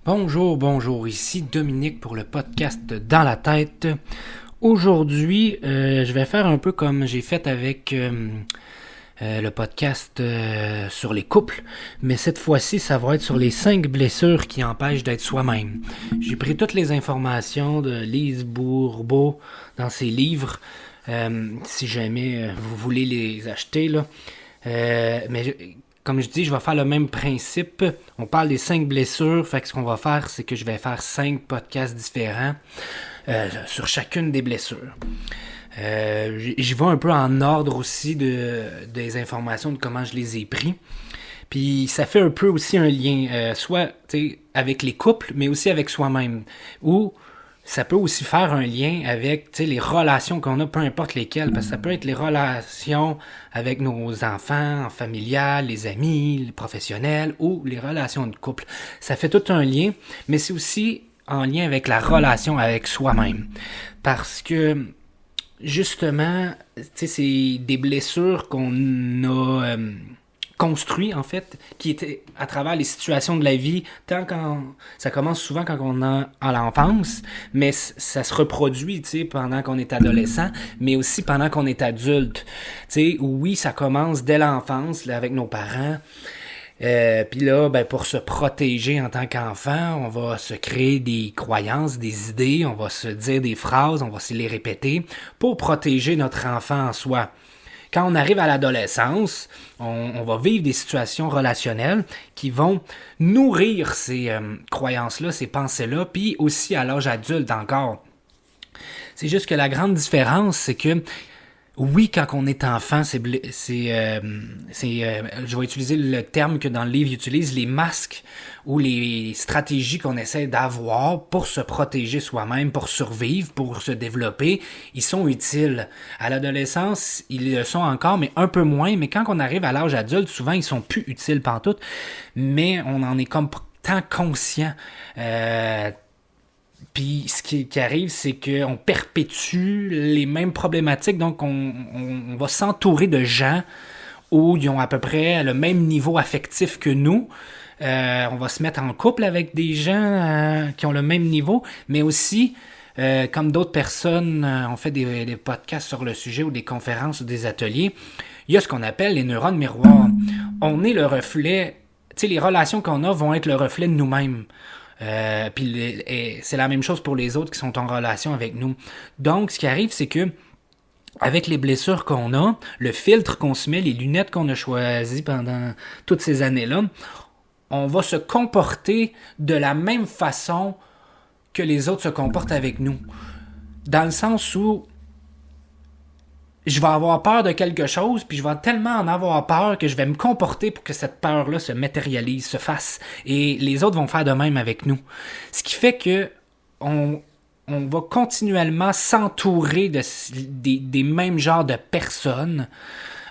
Bonjour, ici Dominique pour le podcast Dans la tête. Aujourd'hui, je vais faire un peu comme j'ai fait avec le podcast sur les couples, mais cette fois-ci, ça va être sur les 5 blessures qui empêchent d'être soi-même. J'ai pris toutes les informations de Lise Bourbeau dans ses livres, si jamais vous voulez les acheter, là. Comme je dis, je vais faire le même principe. On parle des 5 blessures. Fait que ce qu'on va faire, c'est que je vais faire 5 podcasts différents sur chacune des blessures. J'y vais un peu en ordre aussi des informations de comment je les ai pris. Puis ça fait un peu aussi un lien, soit avec les couples, mais aussi avec soi-même. Ou ça peut aussi faire un lien avec les relations qu'on a, peu importe lesquelles, parce que ça peut être les relations avec nos enfants, familiales, les amis, les professionnels, ou les relations de couple. Ça fait tout un lien, mais c'est aussi en lien avec la relation avec soi-même. Parce que, justement, c'est des blessures qu'on a construit en fait, qui était à travers les situations de la vie, tant quand ça commence souvent quand on est à l'enfance, mais ça se reproduit, pendant qu'on est adolescent, mais aussi pendant qu'on est adulte. Oui, ça commence dès l'enfance, là, avec nos parents. Puis là, pour se protéger en tant qu'enfant, on va se créer des croyances, des idées, on va se dire des phrases, on va se les répéter pour protéger notre enfant en soi. Quand on arrive à l'adolescence, on va vivre des situations relationnelles qui vont nourrir ces croyances-là, ces pensées-là, puis aussi à l'âge adulte encore. C'est juste que la grande différence, c'est que oui, quand on est enfant, je vais utiliser le terme que dans le livre, ils utilisent les masques ou les stratégies qu'on essaie d'avoir pour se protéger soi-même, pour survivre, pour se développer, ils sont utiles. À l'adolescence, ils le sont encore, mais un peu moins. Mais quand on arrive à l'âge adulte, souvent, ils sont plus utiles pantoute, mais on en est comme tant conscient. Puis ce qui arrive, c'est qu'on perpétue les mêmes problématiques, donc on va s'entourer de gens où ils ont à peu près le même niveau affectif que nous. On va se mettre en couple avec des gens qui ont le même niveau, mais aussi, comme d'autres personnes ont fait des podcasts sur le sujet ou des conférences ou des ateliers, il y a ce qu'on appelle les neurones miroirs. On est le reflet, les relations qu'on a vont être le reflet de nous-mêmes. Puis c'est la même chose pour les autres qui sont en relation avec nous. Donc, ce qui arrive, c'est que avec les blessures qu'on a, le filtre qu'on se met, les lunettes qu'on a choisies pendant toutes ces années-là, on va se comporter de la même façon que les autres se comportent avec nous. Dans le sens où je vais avoir peur de quelque chose, puis je vais tellement en avoir peur que je vais me comporter pour que cette peur-là se matérialise, se fasse. Et les autres vont faire de même avec nous. Ce qui fait que on va continuellement s'entourer des mêmes genres de personnes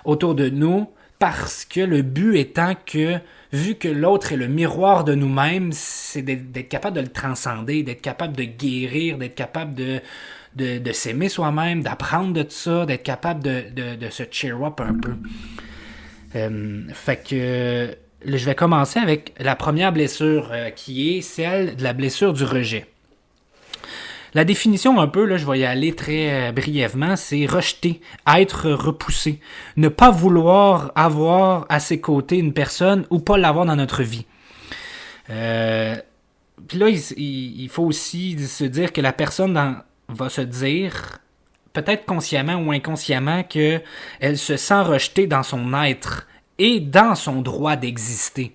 autour de nous, parce que le but étant que, vu que l'autre est le miroir de nous-mêmes, c'est d'être capable de le transcender, d'être capable de guérir, d'être capable de s'aimer soi-même, d'apprendre de tout ça, d'être capable de se cheer up un peu. Fait que là, je vais commencer avec la première blessure qui est celle de la blessure du rejet. La définition un peu, là, je vais y aller très brièvement, c'est rejeter, être repoussé, ne pas vouloir avoir à ses côtés une personne ou pas l'avoir dans notre vie. Puis là, il faut aussi se dire que la personne va se dire, peut-être consciemment ou inconsciemment, qu'elle se sent rejetée dans son être et dans son droit d'exister.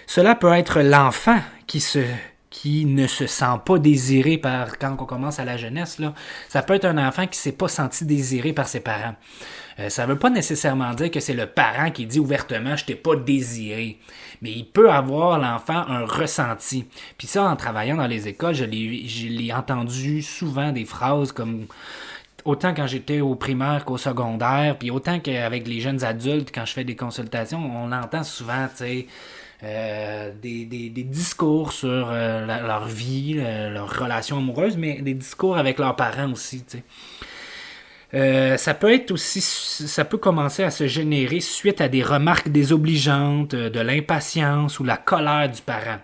Cela peut être l'enfant qui ne se sent pas désiré quand on commence à la jeunesse, là. Ça peut être un enfant qui ne s'est pas senti désiré par ses parents. Ça ne veut pas nécessairement dire que c'est le parent qui dit ouvertement « je t'ai pas désiré ». Mais il peut avoir, l'enfant, un ressenti. Puis ça, en travaillant dans les écoles, je l'ai entendu souvent des phrases comme... Autant quand j'étais au primaire qu'au secondaire, puis autant qu'avec les jeunes adultes, quand je fais des consultations, on entend souvent, tu sais... des discours sur leur vie, leur relation amoureuse, mais des discours avec leurs parents aussi, tu sais. Ça peut commencer à se générer suite à des remarques désobligeantes, de l'impatience ou la colère du parent.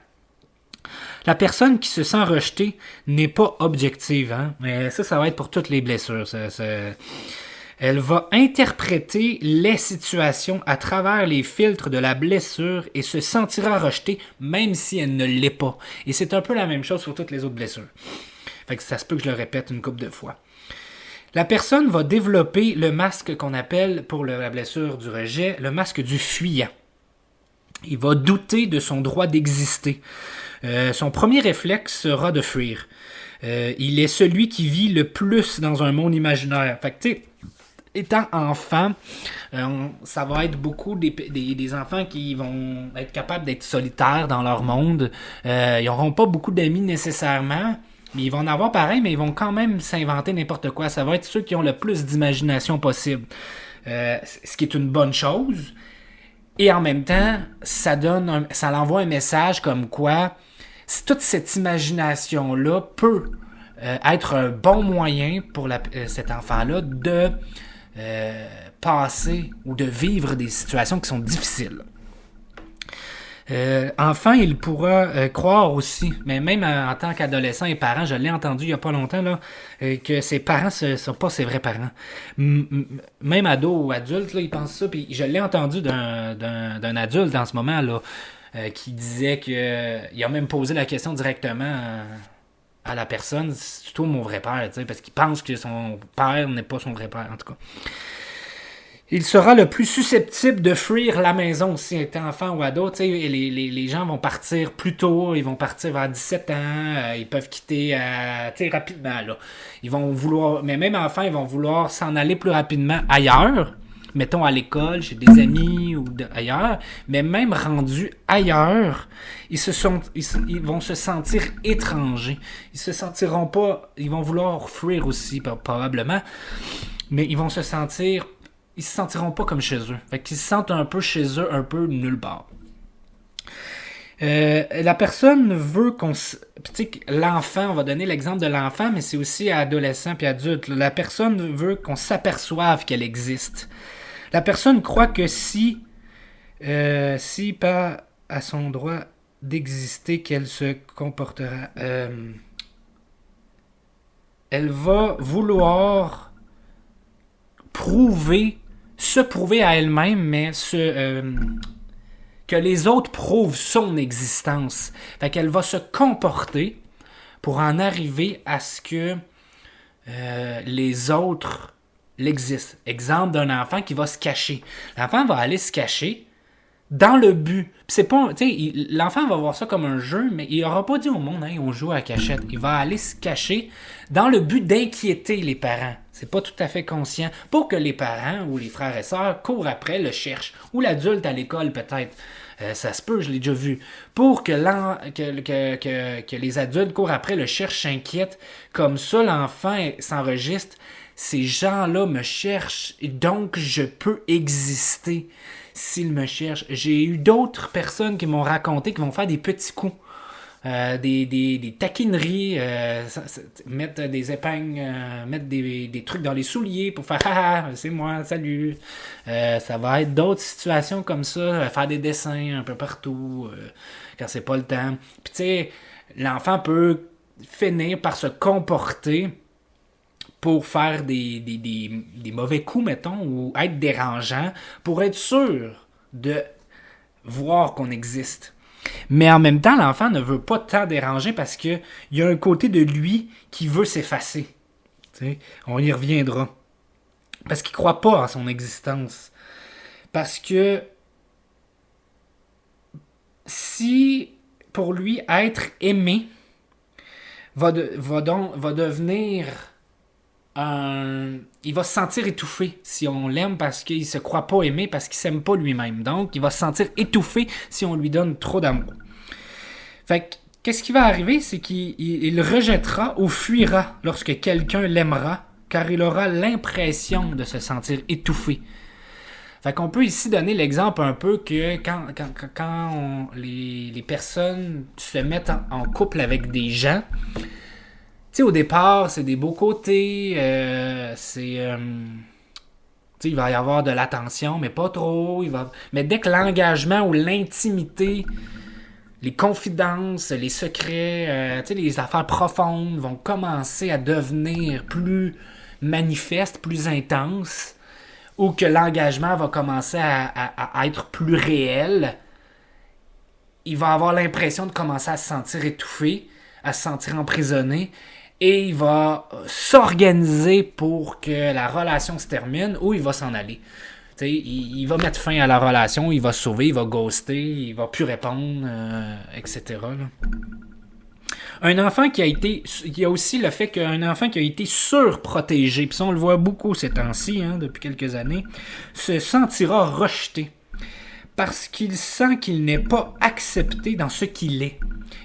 La personne qui se sent rejetée n'est pas objective, hein? Mais ça va être pour toutes les blessures. Elle va interpréter les situations à travers les filtres de la blessure et se sentira rejetée même si elle ne l'est pas. Et c'est un peu la même chose pour toutes les autres blessures. Fait que ça se peut que je le répète une couple de fois. La personne va développer le masque qu'on appelle, pour la blessure du rejet, le masque du fuyant. Il va douter de son droit d'exister. Son premier réflexe sera de fuir. Il est celui qui vit le plus dans un monde imaginaire. Fait que, tu sais, étant enfant, ça va être beaucoup des enfants qui vont être capables d'être solitaires dans leur monde. Ils n'auront pas beaucoup d'amis nécessairement, mais ils vont en avoir pareil, mais ils vont quand même s'inventer n'importe quoi. Ça va être ceux qui ont le plus d'imagination possible. Ce qui est une bonne chose. Et en même temps, ça l'envoie un message comme quoi toute cette imagination-là peut être un bon moyen pour cet enfant-là de passer ou de vivre des situations qui sont difficiles. Enfant, il pourra croire aussi, mais même en tant qu'adolescent et parent, je l'ai entendu il n'y a pas longtemps, là, que ses parents ne sont pas ses vrais parents. Même ado ou adulte, là, ils pensent ça, puis je l'ai entendu d'un adulte en ce moment, là, qui disait il a même posé la question directement à la personne, c'est toi mon vrai père, parce qu'il pense que son père n'est pas son vrai père, en tout cas. Il sera le plus susceptible de fuir la maison aussi, étant enfant ou ado. Les gens vont partir plus tôt, ils vont partir vers 17 ans, ils peuvent quitter rapidement. Là. Ils vont vouloir, mais même enfants, ils vont vouloir s'en aller plus rapidement ailleurs, mettons à l'école, chez des amis ou ailleurs, mais même rendus ailleurs, ils vont se sentir étrangers. Ils se sentiront pas, ils vont vouloir fuir aussi probablement, mais ils se sentiront pas comme chez eux. Fait qu'ils se sentent un peu chez eux, un peu nulle part. La personne veut l'enfant, on va donner l'exemple de l'enfant, mais c'est aussi adolescent puis adulte. La personne veut qu'on s'aperçoive qu'elle existe. La personne croit que si pas à son droit d'exister, qu'elle se comportera. Elle va vouloir se prouver à elle-même, mais que les autres prouvent son existence. Fait qu'elle va se comporter pour en arriver à ce que les autres l'existent. Exemple d'un enfant qui va se cacher. L'enfant va aller se cacher dans le but. C'est pas, l'enfant va voir ça comme un jeu, mais il n'aura pas dit au monde, on joue à la cachette. Il va aller se cacher dans le but d'inquiéter les parents. C'est pas tout à fait conscient. Pour que les parents ou les frères et sœurs courent après, le cherchent. Ou l'adulte à l'école peut-être. Ça se peut, je l'ai déjà vu. Pour que les adultes courent après, le cherchent, s'inquiètent. Comme ça, l'enfant s'enregistre. Ces gens-là me cherchent, et donc je peux exister s'ils me cherchent. J'ai eu d'autres personnes qui m'ont raconté qu'ils vont faire des petits coups. Des taquineries, mettre des épingles, mettre des trucs dans les souliers pour faire ah c'est moi, salut. Ça va être d'autres situations comme ça, faire des dessins un peu partout quand c'est pas le temps. Puis tu sais, l'enfant peut finir par se comporter pour faire des mauvais coups, mettons, ou être dérangeant pour être sûr de voir qu'on existe. Mais en même temps, l'enfant ne veut pas tant déranger parce qu'il y a un côté de lui qui veut s'effacer. T'sais, on y reviendra. Parce qu'il ne croit pas en son existence. Parce que si pour lui être aimé va devenir il va se sentir étouffé si on l'aime parce qu'il se croit pas aimé, parce qu'il s'aime pas lui-même. Donc, il va se sentir étouffé si on lui donne trop d'amour. Fait que, qu'est-ce qui va arriver? C'est qu'il rejettera ou fuira lorsque quelqu'un l'aimera, car il aura l'impression de se sentir étouffé. Fait qu'on peut ici donner l'exemple un peu que quand les personnes se mettent en couple avec des gens, tu sais, au départ, c'est des beaux côtés, il va y avoir de l'attention, mais pas trop. Mais dès que l'engagement ou l'intimité, les confidences, les secrets, les affaires profondes vont commencer à devenir plus manifestes, plus intenses, ou que l'engagement va commencer à être plus réel, il va avoir l'impression de commencer à se sentir étouffé, à se sentir emprisonné, et il va s'organiser pour que la relation se termine, ou il va s'en aller. Il va mettre fin à la relation, il va se sauver, il va ghoster, il va plus répondre, etc. Là. Un enfant qui a été... Il y a aussi le fait qu'un enfant qui a été surprotégé, puis ça on le voit beaucoup ces temps-ci, depuis quelques années, se sentira rejeté. Parce qu'il sent qu'il n'est pas accepté dans ce qu'il est.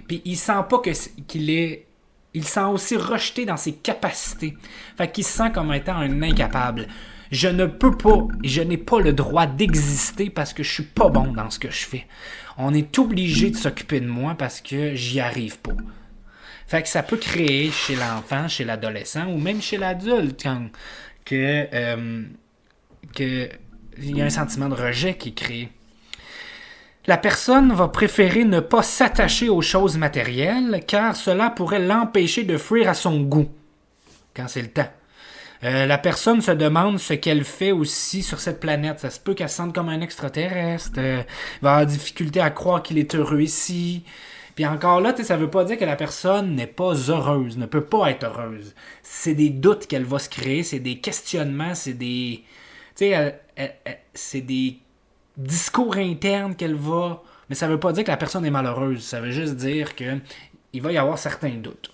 Puis il sent pas qu'il est... Il sent aussi rejeté dans ses capacités. Fait qu'il se sent comme étant un incapable. Je ne peux pas, je n'ai pas le droit d'exister parce que je suis pas bon dans ce que je fais. On est obligé de s'occuper de moi parce que j'y arrive pas. Fait que ça peut créer chez l'enfant, chez l'adolescent ou même chez l'adulte que il y a un sentiment de rejet qui est créé. La personne va préférer ne pas s'attacher aux choses matérielles car cela pourrait l'empêcher de fuir à son goût quand c'est le temps. La personne se demande ce qu'elle fait aussi sur cette planète. Ça se peut qu'elle se sente comme un extraterrestre. Va avoir difficulté à croire qu'il est heureux ici. Puis encore là, ça veut pas dire que la personne n'est pas heureuse, ne peut pas être heureuse. C'est des doutes qu'elle va se créer, c'est des questionnements, c'est des... c'est des discours internes qu'elle va... Mais ça veut pas dire que la personne est malheureuse. Ça veut juste dire que il va y avoir certains doutes.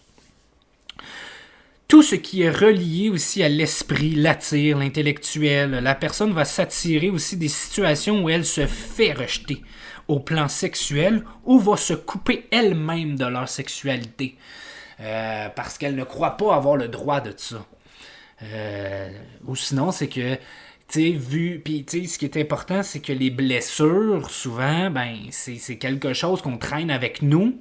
Tout ce qui est relié aussi à l'esprit, l'attire, l'intellectuel, la personne va s'attirer aussi des situations où elle se fait rejeter au plan sexuel ou va se couper elle-même de leur sexualité parce qu'elle ne croit pas avoir le droit de ça. Ou sinon, c'est que, ce qui est important, c'est que les blessures, souvent, c'est quelque chose qu'on traîne avec nous.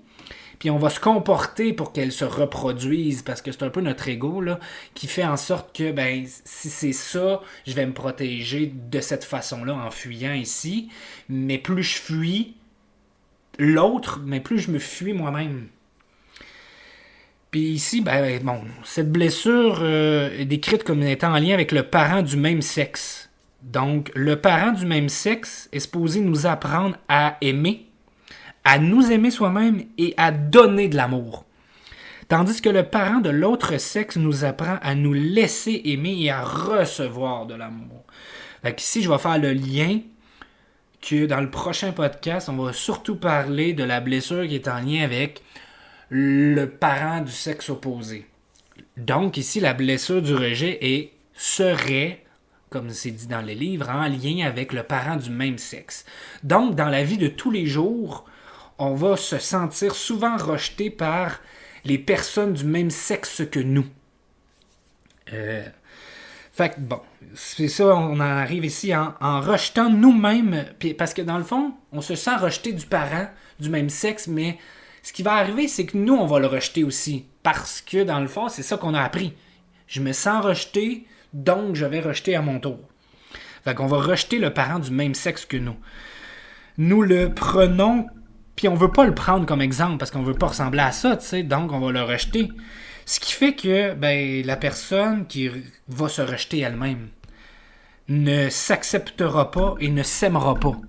Puis on va se comporter pour qu'elle se reproduise parce que c'est un peu notre ego là, qui fait en sorte que si c'est ça, je vais me protéger de cette façon-là en fuyant ici. Mais plus je fuis l'autre, mais plus je me fuis moi-même. Puis ici, cette blessure est décrite comme étant en lien avec le parent du même sexe. Donc, le parent du même sexe est supposé nous apprendre à aimer, à nous aimer soi-même et à donner de l'amour. Tandis que le parent de l'autre sexe nous apprend à nous laisser aimer et à recevoir de l'amour. Fait qu'ici, je vais faire le lien que dans le prochain podcast, on va surtout parler de la blessure qui est en lien avec le parent du sexe opposé. Donc ici, la blessure du rejet serait, comme c'est dit dans les livres, en lien avec le parent du même sexe. Donc, dans la vie de tous les jours, on va se sentir souvent rejeté par les personnes du même sexe que nous. Fait que bon, c'est ça, on en arrive ici en rejetant nous-mêmes, parce que dans le fond, on se sent rejeté du parent du même sexe, mais ce qui va arriver, c'est que nous, on va le rejeter aussi, parce que dans le fond, c'est ça qu'on a appris. Je me sens rejeté, donc je vais rejeter à mon tour. Fait qu'on va rejeter le parent du même sexe que nous. Nous le prenons. Puis on veut pas le prendre comme exemple parce qu'on veut pas ressembler à ça, donc on va le rejeter. Ce qui fait que la personne qui va se rejeter elle-même ne s'acceptera pas et ne s'aimera pas.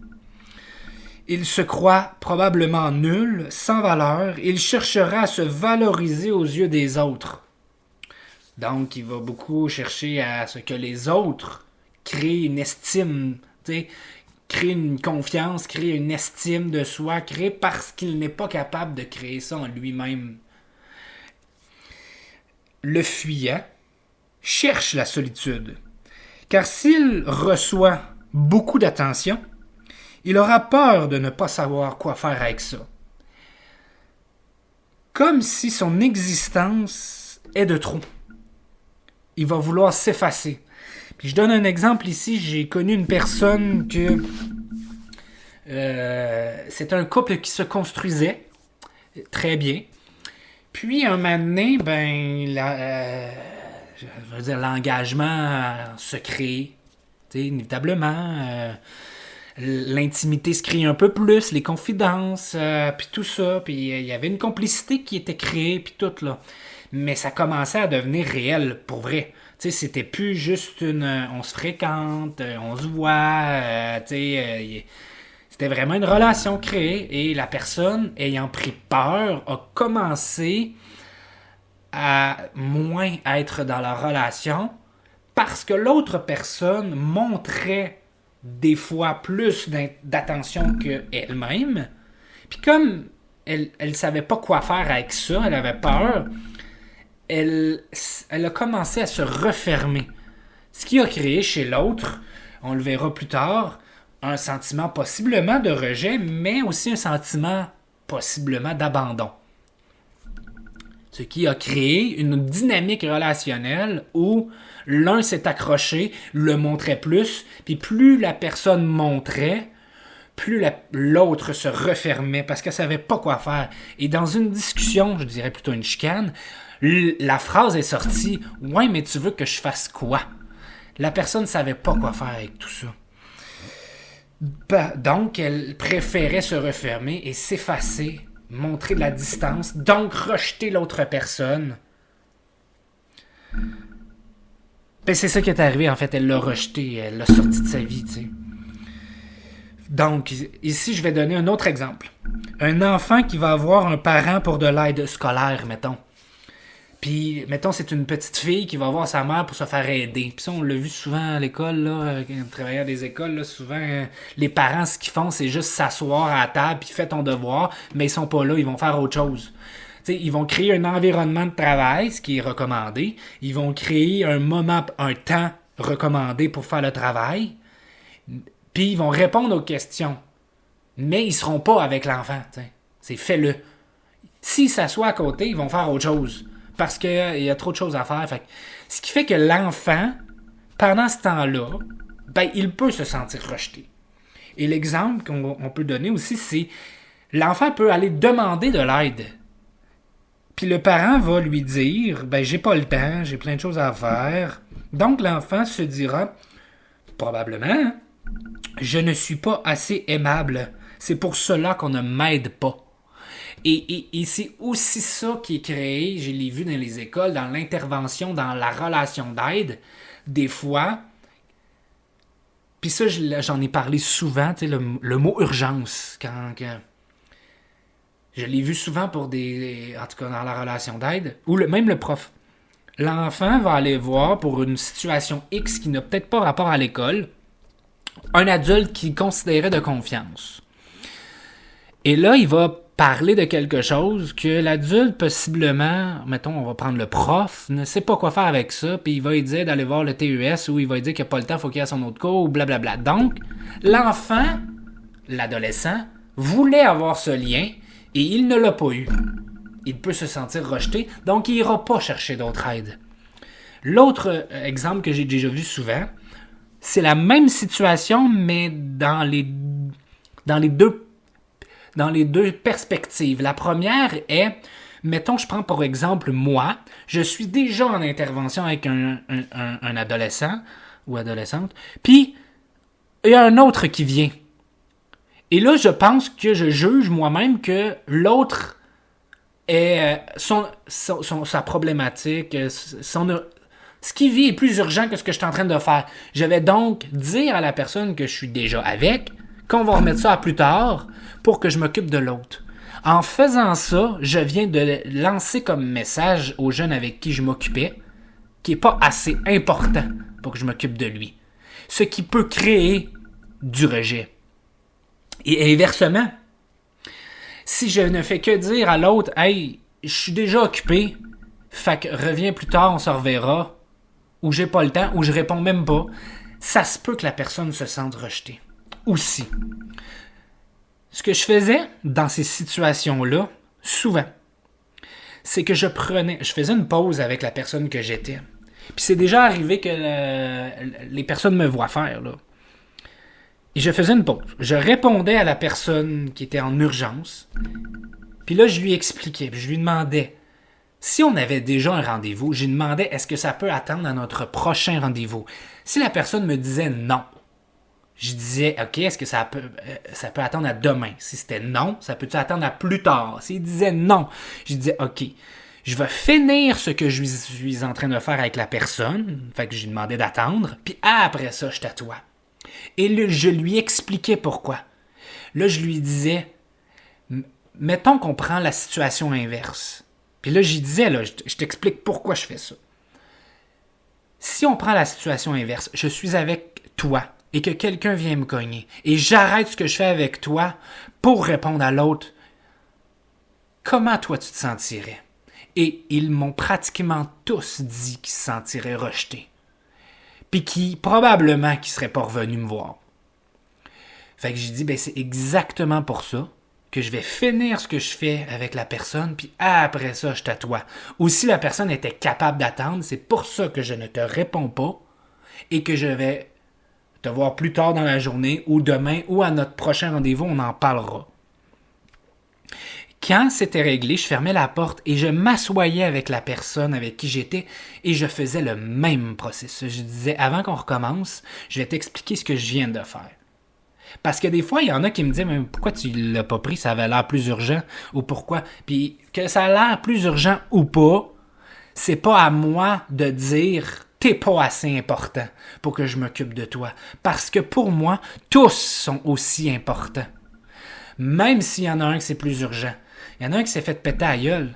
Il se croit probablement nul, sans valeur, il cherchera à se valoriser aux yeux des autres. Donc il va beaucoup chercher à ce que les autres créent une estime, créer une confiance, créer une estime de soi, créer parce qu'il n'est pas capable de créer ça en lui-même. Le fuyant cherche la solitude, car s'il reçoit beaucoup d'attention, il aura peur de ne pas savoir quoi faire avec ça. Comme si son existence est de trop. Il va vouloir s'effacer. Puis je donne un exemple ici, j'ai connu une personne que c'est un couple qui se construisait très bien. Puis un moment donné, l'engagement se crée, inévitablement. l'intimité se crée un peu plus, les confidences, puis tout ça, puis il y avait une complicité qui était créée, puis tout, là. Mais ça commençait à devenir réel, pour vrai. Tu sais, c'était plus juste on se fréquente, on se voit, tu sais, c'était vraiment une relation créée, et la personne, ayant pris peur, a commencé à moins être dans la relation parce que l'autre personne montrait des fois plus d'attention qu'elle-même. Puis comme elle savait pas quoi faire avec ça, elle avait peur, elle a commencé à se refermer. Ce qui a créé chez l'autre, on le verra plus tard, un sentiment possiblement de rejet, mais aussi un sentiment possiblement d'abandon. Ce qui a créé une dynamique relationnelle où l'un s'est accroché, le montrait plus, puis plus la personne montrait, plus l'autre se refermait parce qu'elle savait pas quoi faire. Et dans une discussion, je dirais plutôt une chicane, la phrase est sortie « Ouais, mais tu veux que je fasse quoi? » La personne savait pas quoi faire avec tout ça. Donc, elle préférait se refermer et s'effacer, montrer de la distance, donc rejeter l'autre personne. Ben, c'est ça qui est arrivé, en fait. Elle l'a rejeté, elle l'a sorti de sa vie, tu sais. Donc, ici, je vais donner un autre exemple. Un enfant qui va avoir un parent pour de l'aide scolaire, mettons. Puis, mettons, c'est une petite fille qui va voir sa mère pour se faire aider. Puis ça, on l'a vu souvent à l'école, là, travaillant à des écoles, là, souvent, les parents, ce qu'ils font, c'est juste s'asseoir à la table, puis fais ton devoir, mais ils sont pas là, ils vont faire autre chose. T'sais, ils vont créer un environnement de travail, ce qui est recommandé. Ils vont créer un temps recommandé pour faire le travail. Puis ils vont répondre aux questions. Mais ils seront pas avec l'enfant. T'sais. C'est fais-le. S'ils s'assoient à côté, ils vont faire autre chose. Parce qu'il y a trop de choses à faire. Fait que, ce qui fait que l'enfant, pendant ce temps-là, ben, il peut se sentir rejeté. Et l'exemple qu'on peut donner aussi, c'est l'enfant peut aller demander de l'aide. Puis le parent va lui dire, ben j'ai pas le temps, j'ai plein de choses à faire. Donc l'enfant se dira, probablement, je ne suis pas assez aimable. C'est pour cela qu'on ne m'aide pas. Et c'est aussi ça qui est créé, je l'ai vu dans les écoles, dans l'intervention, dans la relation d'aide. Des fois, puis ça, j'en ai parlé souvent, tu sais, le mot urgence, quand je l'ai vu souvent pour en tout cas dans la relation d'aide, ou même le prof. L'enfant va aller voir pour une situation X qui n'a peut-être pas rapport à l'école, un adulte qu'il considérait de confiance. Et là, il va parler de quelque chose que l'adulte, possiblement, mettons, on va prendre le prof, ne sait pas quoi faire avec ça, puis il va lui dire d'aller voir le TES, ou il va lui dire qu'il n'a pas le temps, il faut qu'il y ait son autre cours, ou blablabla. Donc, l'enfant, l'adolescent, voulait avoir ce lien, et il ne l'a pas eu. Il peut se sentir rejeté, donc il n'ira pas chercher d'autre aide. L'autre exemple que j'ai déjà vu souvent, c'est la même situation, mais dans les deux perspectives. La première est, mettons, je prends pour exemple moi, je suis déjà en intervention avec un adolescent ou adolescente, puis il y a un autre qui vient. Et là, je pense que je juge moi-même que l'autre est sa problématique, ce qu'il vit est plus urgent que ce que je suis en train de faire. Je vais donc dire à la personne que je suis déjà avec qu'on va remettre ça à plus tard pour que je m'occupe de l'autre. En faisant ça, je viens de lancer comme message aux jeunes avec qui je m'occupais qui n'est pas assez important pour que je m'occupe de lui. Ce qui peut créer du rejet. Et inversement, si je ne fais que dire à l'autre « Hey, je suis déjà occupé, fait que reviens plus tard, on se reverra », ou « J'ai pas le temps », ou « Je réponds même pas », ça se peut que la personne se sente rejetée. Aussi. Ce que je faisais dans ces situations-là, souvent, c'est que je faisais une pause avec la personne que j'étais. Puis c'est déjà arrivé que les personnes me voient faire, là. Et je faisais une pause. Je répondais à la personne qui était en urgence. Puis là, je lui expliquais. Puis je lui demandais, si on avait déjà un rendez-vous, je lui demandais, est-ce que ça peut attendre à notre prochain rendez-vous? Si la personne me disait non, Je disais, OK, est-ce que ça peut attendre à demain? Si c'était non, ça peut-tu attendre à plus tard? S'il disait non, je disais, OK, je vais finir ce que je suis en train de faire avec la personne. Fait que j'ai demandé d'attendre. Puis après ça, je t'attoie. Et là, je lui expliquais pourquoi. Là, je lui disais, mettons qu'on prend la situation inverse. Puis là, j'y disais, là, je t'explique pourquoi je fais ça. Si on prend la situation inverse, je suis avec toi et que quelqu'un vient me cogner et j'arrête ce que je fais avec toi pour répondre à l'autre, comment toi tu te sentirais? Et ils m'ont pratiquement tous dit qu'ils se sentiraient rejetés. Puis qui, probablement, qui ne seraient pas revenus me voir. Fait que j'ai dit, ben c'est exactement pour ça que je vais finir ce que je fais avec la personne, puis après ça, je t'attoie. Ou si la personne était capable d'attendre, c'est pour ça que je ne te réponds pas et que je vais te voir plus tard dans la journée ou demain ou à notre prochain rendez-vous, on en parlera. Quand c'était réglé, je fermais la porte et je m'assoyais avec la personne avec qui j'étais et je faisais le même processus. Je disais, avant qu'on recommence, je vais t'expliquer ce que je viens de faire. Parce que des fois, il y en a qui me disent, mais pourquoi tu l'as pas pris, ça avait l'air plus urgent, ou pourquoi. Puis que ça a l'air plus urgent ou pas, c'est pas à moi de dire, t'es pas assez important pour que je m'occupe de toi. Parce que pour moi, tous sont aussi importants. Même s'il y en a un qui c'est plus urgent. Il y en a un qui s'est fait péter à la gueule.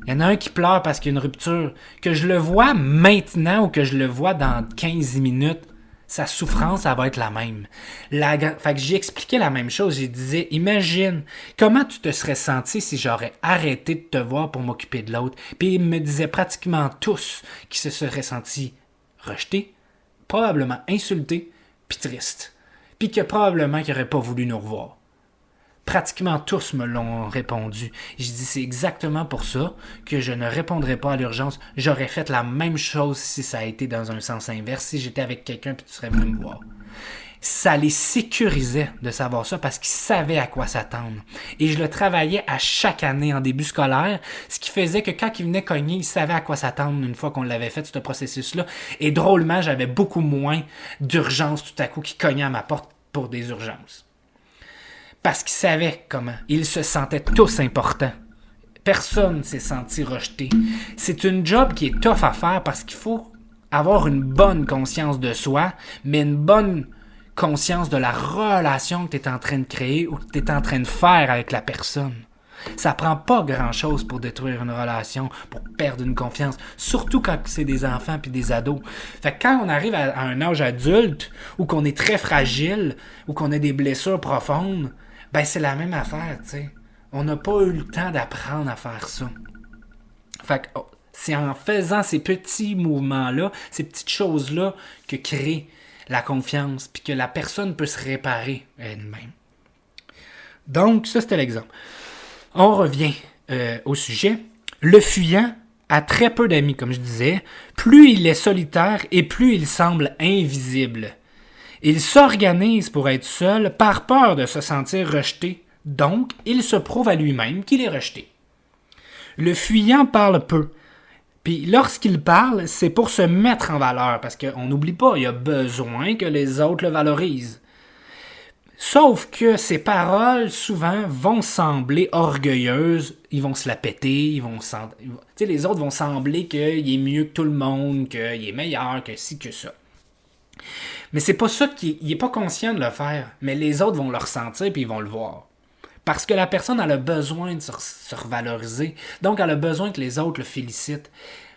Il y en a un qui pleure parce qu'il y a une rupture. Que je le vois maintenant ou que je le vois dans 15 minutes, sa souffrance, ça va être la même. Fait que j'ai expliqué la même chose. J'ai disais, imagine, comment tu te serais senti si j'aurais arrêté de te voir pour m'occuper de l'autre. Puis ils me disaient pratiquement tous qui se seraient sentis rejetés, probablement insultés, puis tristes. Puis que probablement qu'ils n'auraient pas voulu nous revoir. Pratiquement tous me l'ont répondu. Je dis, c'est exactement pour ça que je ne répondrai pas à l'urgence. J'aurais fait la même chose si ça a été dans un sens inverse, si j'étais avec quelqu'un puis tu serais venu me voir. Ça les sécurisait de savoir ça parce qu'ils savaient à quoi s'attendre. Et je le travaillais à chaque année en début scolaire, ce qui faisait que quand ils venaient cogner, ils savaient à quoi s'attendre une fois qu'on l'avait fait, ce processus-là. Et drôlement, j'avais beaucoup moins d'urgences tout à coup qui cognaient à ma porte pour des urgences. Parce qu'ils savaient comment. Ils se sentaient tous importants. Personne ne s'est senti rejeté. C'est une job qui est tough à faire parce qu'il faut avoir une bonne conscience de soi, mais une bonne conscience de la relation que tu es en train de créer ou que tu es en train de faire avec la personne. Ça prend pas grand-chose pour détruire une relation, pour perdre une confiance, surtout quand c'est des enfants puis des ados. Fait que quand on arrive à un âge adulte, ou qu'on est très fragile, ou qu'on a des blessures profondes, ben c'est la même affaire, tu sais. On n'a pas eu le temps d'apprendre à faire ça. Fait que c'est en faisant ces petits mouvements-là, ces petites choses-là, que crée la confiance, puis que la personne peut se réparer elle-même. Donc, ça, c'était l'exemple. On revient au sujet. Le fuyant a très peu d'amis, comme je disais. Plus il est solitaire et plus il semble invisible. Il s'organise pour être seul par peur de se sentir rejeté. Donc, il se prouve à lui-même qu'il est rejeté. Le fuyant parle peu. Puis lorsqu'il parle, c'est pour se mettre en valeur, parce qu'on n'oublie pas, il a besoin que les autres le valorisent. Sauf que ses paroles, souvent, vont sembler orgueilleuses, ils vont se la péter, les autres vont sembler qu'il est mieux que tout le monde, qu'il est meilleur, que ci, que ça. Mais c'est pas ça qu'il est pas conscient de le faire, mais les autres vont le ressentir puis ils vont le voir. Parce que la personne elle a besoin de se revaloriser, donc elle a besoin que les autres le félicitent.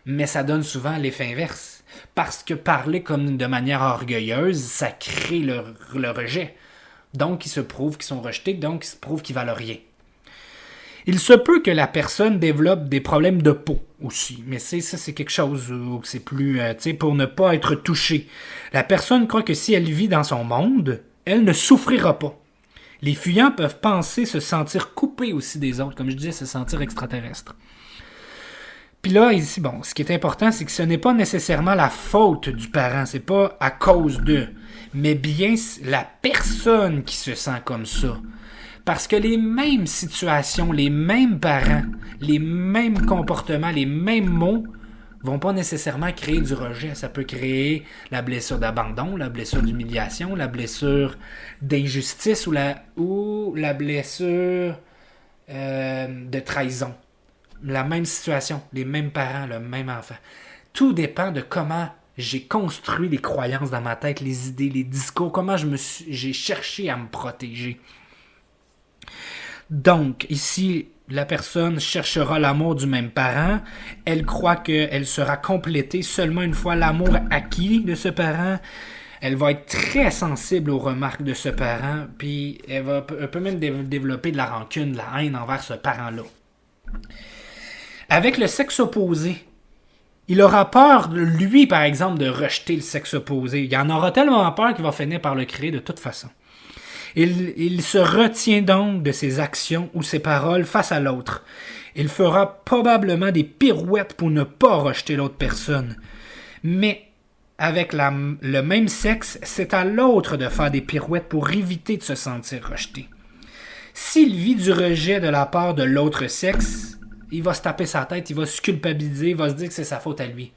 Mais ça donne souvent l'effet inverse. Parce que parler comme de manière orgueilleuse, ça crée le rejet. Donc ils se prouvent qu'ils sont rejetés, donc ils se prouvent qu'ils valent rien. Il se peut que la personne développe des problèmes de peau aussi, mais ça c'est quelque chose où c'est plus, pour ne pas être touché. La personne croit que si elle vit dans son monde, elle ne souffrira pas. Les fuyants peuvent penser se sentir coupés aussi des autres, comme je disais, se sentir extraterrestres. Puis là, ici, bon, ce qui est important, c'est que ce n'est pas nécessairement la faute du parent, c'est pas à cause d'eux, mais bien la personne qui se sent comme ça. Parce que les mêmes situations, les mêmes parents, les mêmes comportements, les mêmes mots vont pas nécessairement créer du rejet. Ça peut créer la blessure d'abandon, la blessure d'humiliation, la blessure d'injustice ou la blessure de trahison. La même situation, les mêmes parents, le même enfant. Tout dépend de comment j'ai construit les croyances dans ma tête, les idées, les discours, comment j'ai cherché à me protéger. Donc, ici, la personne cherchera l'amour du même parent. Elle croit qu'elle sera complétée seulement une fois l'amour acquis de ce parent. Elle va être très sensible aux remarques de ce parent, puis elle peut même développer de la rancune, de la haine envers ce parent-là. Avec le sexe opposé, il aura peur, lui, par exemple, de rejeter le sexe opposé. Il en aura tellement peur qu'il va finir par le créer de toute façon. Il se retient donc de ses actions ou ses paroles face à l'autre. Il fera probablement des pirouettes pour ne pas rejeter l'autre personne. Mais avec le même sexe, c'est à l'autre de faire des pirouettes pour éviter de se sentir rejeté. S'il vit du rejet de la part de l'autre sexe, il va se taper sa tête, il va se culpabiliser, il va se dire que c'est sa faute à lui.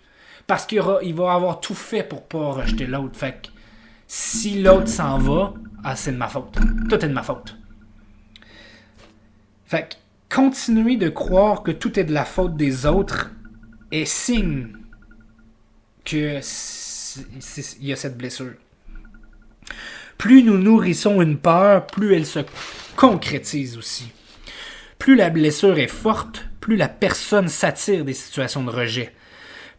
Parce qu'il va avoir tout fait pour pas rejeter l'autre. Fait que si l'autre s'en va, c'est de ma faute. Tout est de ma faute. Fait que continuer de croire que tout est de la faute des autres est signe que il y a cette blessure. Plus nous nourrissons une peur, plus elle se concrétise aussi. Plus la blessure est forte, plus la personne s'attire des situations de rejet.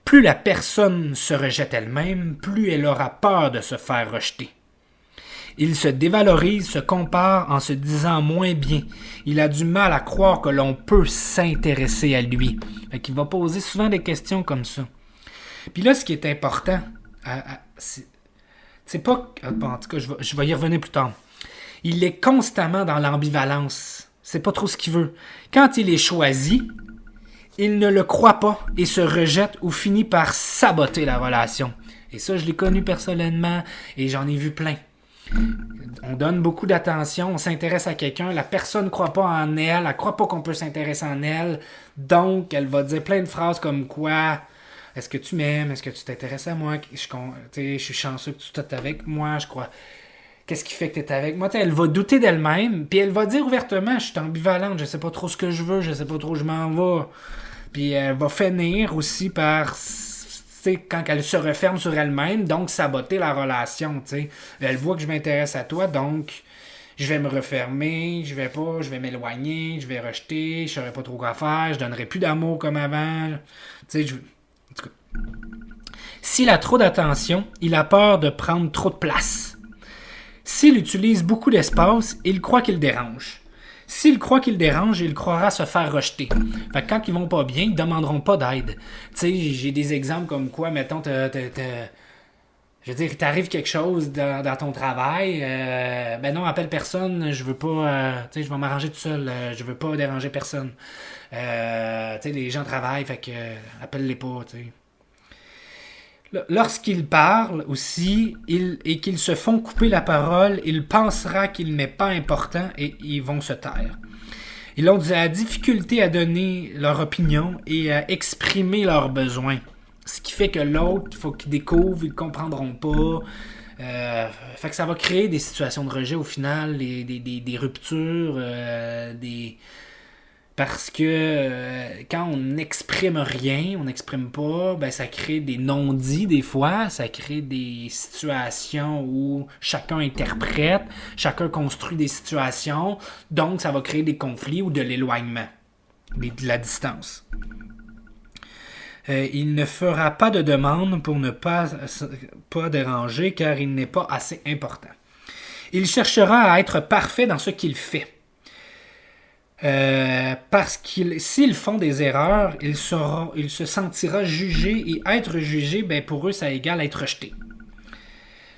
Plus la personne se rejette elle-même, plus elle aura peur de se faire rejeter. Il se dévalorise, se compare en se disant moins bien. Il a du mal à croire que l'on peut s'intéresser à lui. Fait qu'il va poser souvent des questions comme ça. Puis là, ce qui est important, c'est pas... En tout cas, je vais y revenir plus tard. Il est constamment dans l'ambivalence. C'est pas trop ce qu'il veut. Quand il est choisi, il ne le croit pas et se rejette ou finit par saboter la relation. Et ça, je l'ai connu personnellement et j'en ai vu plein. On donne beaucoup d'attention, on s'intéresse à quelqu'un, la personne ne croit pas en elle, elle ne croit pas qu'on peut s'intéresser en elle, donc elle va dire plein de phrases comme quoi « Est-ce que tu m'aimes? Est-ce que tu t'intéresses à moi? Je suis chanceux que tu sois avec moi, je crois. Qu'est-ce qui fait que tu es avec moi? » Elle va douter d'elle-même, puis elle va dire ouvertement « Je suis ambivalente, je sais pas trop ce que je veux, je sais pas trop où je m'en vais. » Puis elle va finir aussi par... quand elle se referme sur elle-même, donc saboter la relation, t'sais. Elle voit que je m'intéresse à toi, donc je vais me refermer, je vais m'éloigner, je vais rejeter, je saurai pas trop quoi faire, je donnerai plus d'amour comme avant. En tout cas. S'il a trop d'attention, il a peur de prendre trop de place. S'il utilise beaucoup d'espace, il croit qu'il dérange. S'il croit qu'il dérange, il croira se faire rejeter. Fait que quand ils vont pas bien, ils demanderont pas d'aide. Tu sais, j'ai des exemples comme quoi, mettons, je veux dire, il t'arrive quelque chose dans ton travail, ben non, appelle personne, je veux pas, tu sais, je vais m'arranger tout seul, je veux pas déranger personne. Tu sais, les gens travaillent, fait que appelle-les pas, tu sais. Lorsqu'ils parlent aussi et qu'ils se font couper la parole, il pensera qu'il n'est pas important et ils vont se taire. Ils ont de la difficulté à donner leur opinion et à exprimer leurs besoins. Ce qui fait que l'autre, il faut qu'ils découvrent, ils ne comprendront pas. Fait que ça va créer des situations de rejet au final, des ruptures, Parce que quand on n'exprime rien, on n'exprime pas, ben ça crée des non-dits des fois, ça crée des situations où chacun interprète, chacun construit des situations, donc ça va créer des conflits ou de l'éloignement, de la distance. Il ne fera pas de demande pour ne pas déranger car il n'est pas assez important. Il cherchera à être parfait dans ce qu'il fait. Parce qu'ils s'ils font des erreurs, il se sentira jugé et être jugé, ben pour eux, ça égale être rejeté.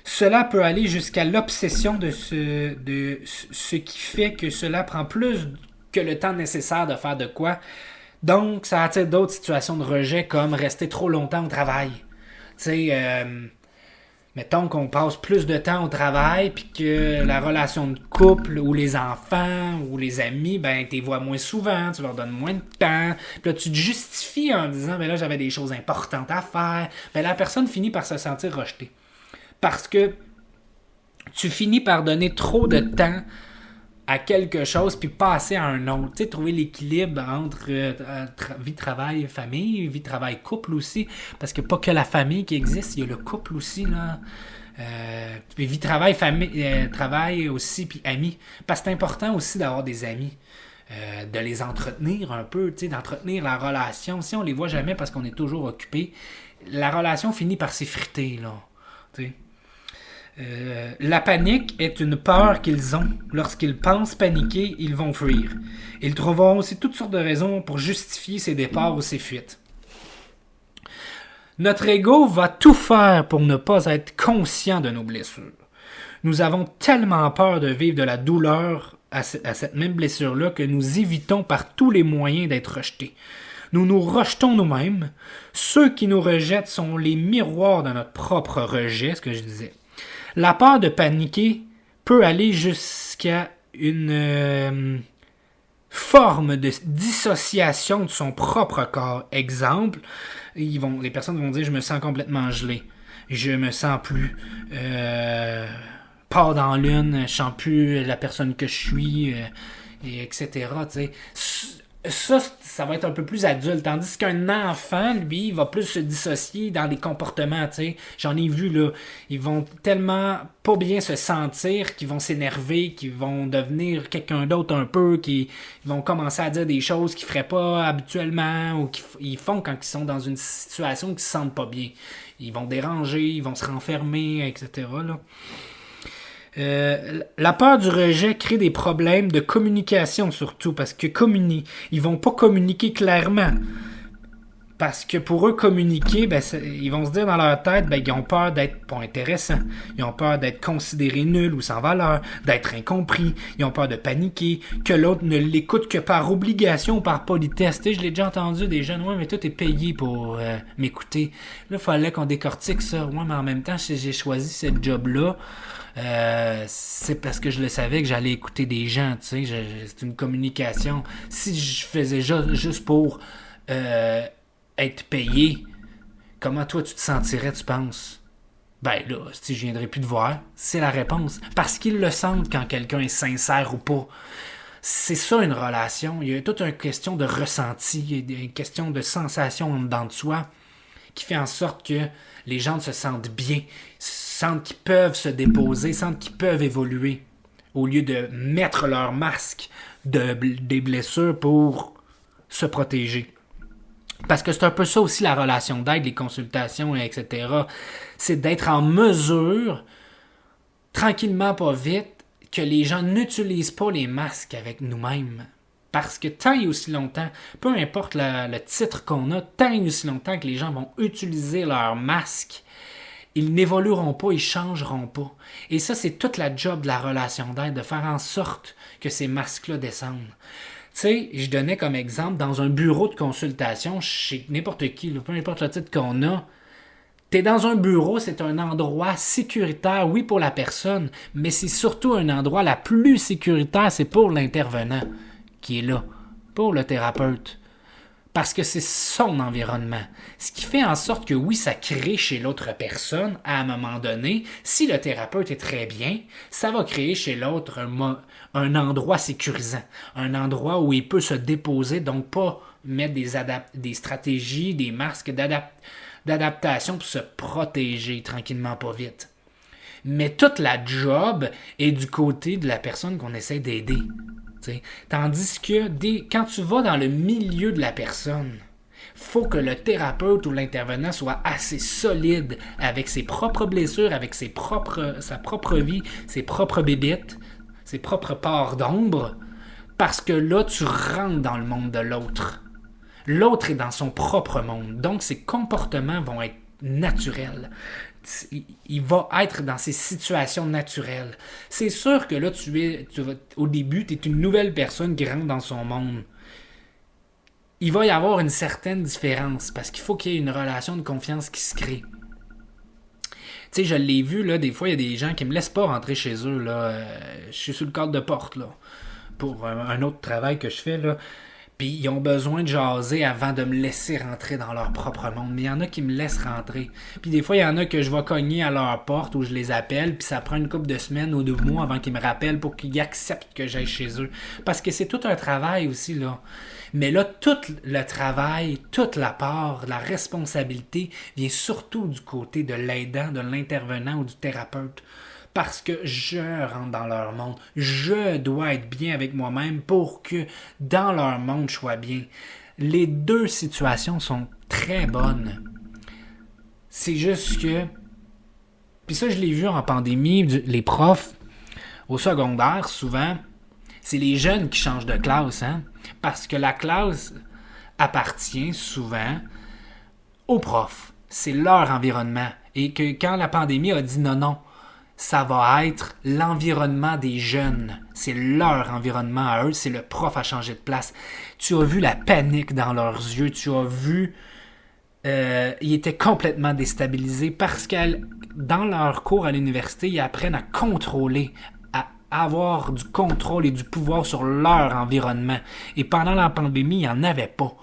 Cela peut aller jusqu'à l'obsession de ce qui fait que cela prend plus que le temps nécessaire de faire de quoi. Donc, ça attire d'autres situations de rejet comme rester trop longtemps au travail. Tu sais, Mettons qu'on passe plus de temps au travail, puis que la relation de couple, ou les enfants, ou les amis, ben, tu les vois moins souvent, tu leur donnes moins de temps. Puis là, tu te justifies en disant, ben là, j'avais des choses importantes à faire. Ben, la personne finit par se sentir rejetée. Parce que tu finis par donner trop de temps à quelque chose puis passer à un autre. Tu sais, trouver l'équilibre entre vie, travail, famille, vie, travail, couple aussi. Parce que pas que la famille qui existe, il y a le couple aussi, là. Puis vie, travail, famille, travail aussi, puis amis. Parce que c'est important aussi d'avoir des amis. De les entretenir un peu, tu sais, d'entretenir la relation. Si on les voit jamais parce qu'on est toujours occupé, la relation finit par s'effriter, là. Tu sais. La panique est une peur qu'ils ont. Lorsqu'ils pensent paniquer, ils vont fuir. Ils trouveront aussi toutes sortes de raisons pour justifier ces départs ou ces fuites. Notre ego va tout faire pour ne pas être conscient de nos blessures. Nous avons tellement peur de vivre de la douleur à cette même blessure-là que nous évitons par tous les moyens d'être rejetés. Nous nous rejetons nous-mêmes. Ceux qui nous rejettent sont les miroirs de notre propre rejet, ce que je disais. La peur de paniquer peut aller jusqu'à une forme de dissociation de son propre corps. Exemple, les personnes vont dire « je me sens complètement gelé, je me sens plus pas dans l'une, je sens plus la personne que je suis, et etc. » Tu sais. Ça va être un peu plus adulte, tandis qu'un enfant, lui, il va plus se dissocier dans des comportements, tu sais. J'en ai vu, là, ils vont tellement pas bien se sentir qu'ils vont s'énerver, qu'ils vont devenir quelqu'un d'autre un peu, qu'ils vont commencer à dire des choses qu'ils feraient pas habituellement, ou qu'ils font quand ils sont dans une situation qu'ils se sentent pas bien. Ils vont déranger, ils vont se renfermer, etc., là. La peur du rejet crée des problèmes de communication surtout parce que ils vont pas communiquer clairement parce que pour eux communiquer ils vont se dire dans leur tête ils ont peur d'être pas intéressants, ils ont peur d'être considérés nuls ou sans valeur, d'être incompris, ils ont peur de paniquer, que l'autre ne l'écoute que par obligation ou par politesse. Tu sais, je l'ai déjà entendu des jeunes, ouais mais toi t'es payé pour m'écouter, là il fallait qu'on décortique ça, ouais mais en même temps si j'ai choisi ce job là c'est parce que je le savais que j'allais écouter des gens, tu sais, c'est une communication. Si je faisais juste pour être payé, comment toi tu te sentirais, tu penses? Ben là, si je viendrais plus te voir, c'est la réponse. Parce qu'ils le sentent quand quelqu'un est sincère ou pas. C'est ça une relation. Il y a toute une question de ressenti, il y a une question de sensation en dedans de soi qui fait en sorte que les gens se sentent bien, sentent qu'ils peuvent se déposer, sentent qu'ils peuvent évoluer, au lieu de mettre leur masque des blessures pour se protéger. Parce que c'est un peu ça aussi la relation d'aide, les consultations, etc. C'est d'être en mesure, tranquillement, pas vite, que les gens n'utilisent pas les masques avec nous-mêmes. Parce que tant et aussi longtemps, peu importe le titre qu'on a, tant et aussi longtemps que les gens vont utiliser leur masque, ils n'évolueront pas, ils changeront pas. Et ça, c'est toute la job de la relation d'aide, de faire en sorte que ces masques-là descendent. Tu sais, je donnais comme exemple, dans un bureau de consultation, chez n'importe qui, peu importe le titre qu'on a, t'es dans un bureau, c'est un endroit sécuritaire, oui, pour la personne, mais c'est surtout un endroit la plus sécuritaire, c'est pour l'intervenant qui est là, pour le thérapeute. Parce que c'est son environnement. Ce qui fait en sorte que oui, ça crée chez l'autre personne, à un moment donné, si le thérapeute est très bien, ça va créer chez l'autre un endroit sécurisant. Un endroit où il peut se déposer, donc pas mettre des stratégies, des masques d'adaptation pour se protéger tranquillement, pas vite. Mais toute la job est du côté de la personne qu'on essaie d'aider. T'sais. Tandis que quand tu vas dans le milieu de la personne, faut que le thérapeute ou l'intervenant soit assez solide avec ses propres blessures, avec sa propre vie, ses propres bébites, ses propres parts d'ombre, parce que là, tu rentres dans le monde de l'autre. L'autre est dans son propre monde, donc ses comportements vont être naturels. Il va être dans ces situations naturelles. C'est sûr que là, au début, tu es une nouvelle personne qui rentre dans son monde. Il va y avoir une certaine différence parce qu'il faut qu'il y ait une relation de confiance qui se crée. Tu sais, je l'ai vu, là, des fois, il y a des gens qui me laissent pas rentrer chez eux, là. Je suis sous le cadre de porte, là, pour un autre travail que je fais, là. Puis ils ont besoin de jaser avant de me laisser rentrer dans leur propre monde. Mais il y en a qui me laissent rentrer. Puis des fois, il y en a que je vais cogner à leur porte ou je les appelle, puis ça prend une couple de semaines ou 2 mois avant qu'ils me rappellent pour qu'ils acceptent que j'aille chez eux. Parce que c'est tout un travail aussi, là. Mais là, tout le travail, toute la part, la responsabilité vient surtout du côté de l'aidant, de l'intervenant ou du thérapeute. Parce que je rentre dans leur monde. Je dois être bien avec moi-même pour que dans leur monde, je sois bien. Les deux situations sont très bonnes. C'est juste que... Puis ça, je l'ai vu en pandémie, les profs au secondaire, souvent, c'est les jeunes qui changent de classe, hein? Parce que la classe appartient souvent aux profs. C'est leur environnement. Et que quand la pandémie a dit non, ça va être l'environnement des jeunes. C'est leur environnement à eux. C'est le prof à changer de place. Tu as vu la panique dans leurs yeux. Tu as vu... ils étaient complètement déstabilisés parce que dans leur cours à l'université, ils apprennent à contrôler, à avoir du contrôle et du pouvoir sur leur environnement. Et pendant la pandémie, il n'y en avait pas.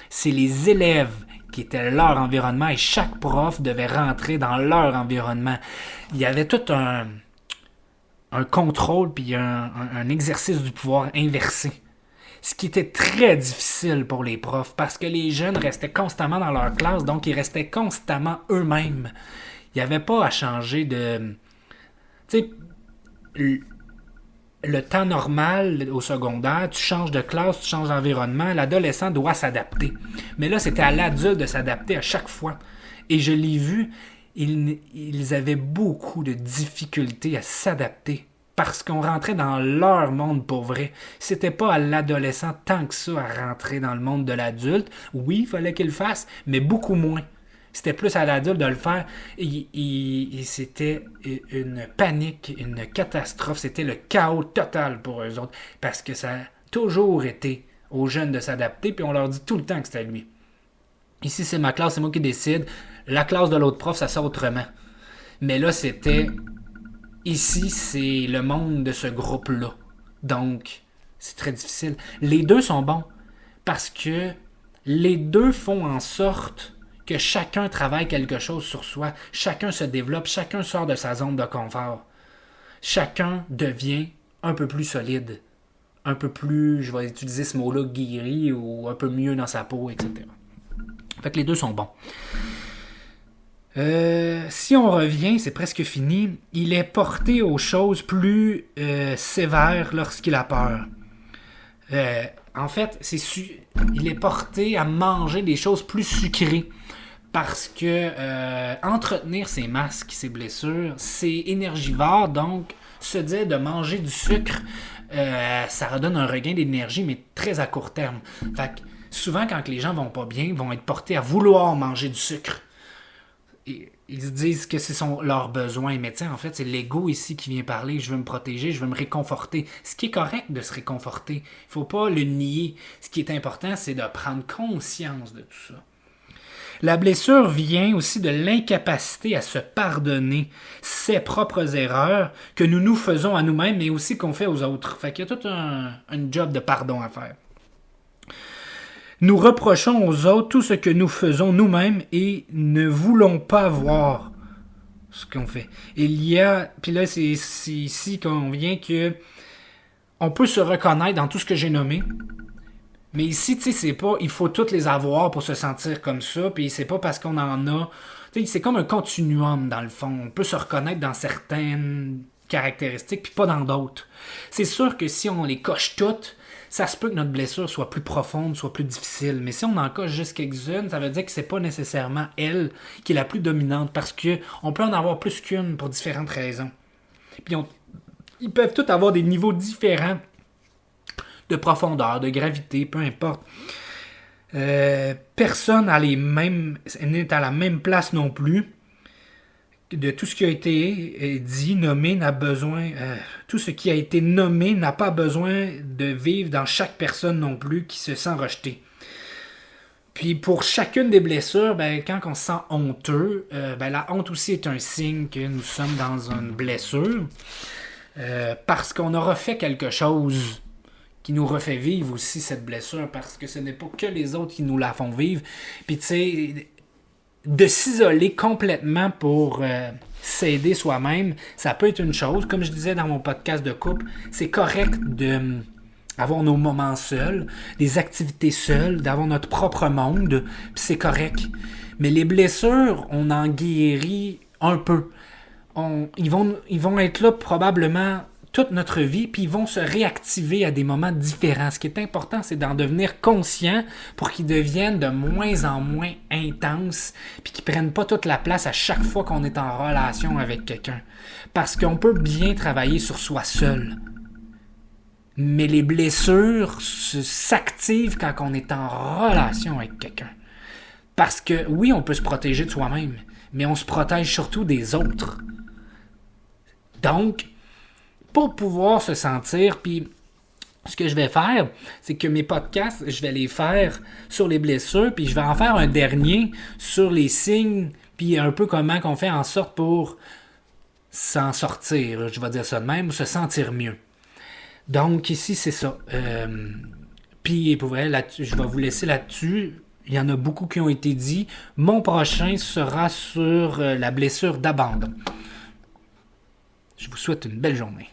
C'est les élèves qui était leur environnement et chaque prof devait rentrer dans leur environnement. Il y avait tout un contrôle puis un exercice du pouvoir inversé. Ce qui était très difficile pour les profs parce que les jeunes restaient constamment dans leur classe, donc ils restaient constamment eux-mêmes. Il n'y avait pas à changer de... Tu sais, le temps normal au secondaire, tu changes de classe, tu changes d'environnement, l'adolescent doit s'adapter. Mais là, c'était à l'adulte de s'adapter à chaque fois. Et je l'ai vu, ils avaient beaucoup de difficultés à s'adapter parce qu'on rentrait dans leur monde pour vrai. C'était pas à l'adolescent tant que ça à rentrer dans le monde de l'adulte. Oui, il fallait qu'il le fasse, mais beaucoup moins. C'était plus à l'adulte de le faire. Et c'était une panique, une catastrophe. C'était le chaos total pour eux autres. Parce que ça a toujours été aux jeunes de s'adapter. Puis on leur dit tout le temps que c'était lui. Ici, c'est ma classe, c'est moi qui décide. La classe de l'autre prof, ça sort autrement. Mais là, c'était... Ici, c'est le monde de ce groupe-là. Donc, c'est très difficile. Les deux sont bons. Parce que les deux font en sorte... que chacun travaille quelque chose sur soi, chacun se développe, chacun sort de sa zone de confort. Chacun devient un peu plus solide, un peu plus, je vais utiliser ce mot-là, guéri ou un peu mieux dans sa peau, etc. Fait que les deux sont bons. Si on revient, c'est presque fini, il est porté aux choses plus sévères lorsqu'il a peur. En fait, il est porté à manger des choses plus sucrées. Parce que entretenir ses masques, ses blessures, c'est énergivore, donc se dire de manger du sucre, ça redonne un regain d'énergie, mais très à court terme. Fait que souvent, quand les gens vont pas bien, ils vont être portés à vouloir manger du sucre. Et ils se disent que ce sont leurs besoins, mais en fait, c'est l'ego ici qui vient parler. Je veux me protéger, je veux me réconforter. Ce qui est correct de se réconforter, il faut pas le nier. Ce qui est important, c'est de prendre conscience de tout ça. La blessure vient aussi de l'incapacité à se pardonner ses propres erreurs que nous faisons à nous-mêmes, mais aussi qu'on fait aux autres. Fait qu'il y a tout un job de pardon à faire. Nous reprochons aux autres tout ce que nous faisons nous-mêmes et ne voulons pas voir ce qu'on fait. Puis là, c'est ici qu'on vient que on peut se reconnaître dans tout ce que j'ai nommé. Mais ici, tu sais, c'est pas, il faut toutes les avoir pour se sentir comme ça, puis c'est pas parce qu'on en a, tu sais, c'est comme un continuum dans le fond. On peut se reconnaître dans certaines caractéristiques, puis pas dans d'autres. C'est sûr que si on les coche toutes, ça se peut que notre blessure soit plus profonde, soit plus difficile. Mais si on en coche juste quelques-unes, ça veut dire que c'est pas nécessairement elle qui est la plus dominante, parce que on peut en avoir plus qu'une pour différentes raisons. Puis ils peuvent tous avoir des niveaux différents de profondeur, de gravité, peu importe. Personne n'est à la même place non plus. De tout ce qui a été dit, nommé, n'a besoin... tout ce qui a été nommé n'a pas besoin de vivre dans chaque personne non plus qui se sent rejetée. Puis pour chacune des blessures, ben, quand on se sent honteux, ben, la honte aussi est un signe que nous sommes dans une blessure. Parce qu'on aura fait quelque chose qui nous refait vivre aussi cette blessure, parce que ce n'est pas que les autres qui nous la font vivre. Puis tu sais, de s'isoler complètement pour s'aider soi-même, ça peut être une chose. Comme je disais dans mon podcast de couple, c'est correct de avoir nos moments seuls, des activités seules, d'avoir notre propre monde, puis c'est correct. Mais les blessures, on en guérit un peu. Ils vont être là probablement toute notre vie, puis ils vont se réactiver à des moments différents. Ce qui est important, c'est d'en devenir conscient pour qu'ils deviennent de moins en moins intenses, puis qu'ils prennent pas toute la place à chaque fois qu'on est en relation avec quelqu'un. Parce qu'on peut bien travailler sur soi seul. Mais les blessures s'activent quand on est en relation avec quelqu'un. Parce que oui, on peut se protéger de soi-même, mais on se protège surtout des autres. Donc, pour pouvoir se sentir, puis ce que je vais faire, c'est que mes podcasts, je vais les faire sur les blessures, puis je vais en faire un dernier sur les signes, puis un peu comment on fait en sorte pour s'en sortir, je vais dire ça de même, ou se sentir mieux. Donc ici, c'est ça. Puis pour vrai, je vais vous laisser là-dessus. Il y en a beaucoup qui ont été dit. Mon prochain sera sur la blessure d'abandon. Je vous souhaite une belle journée.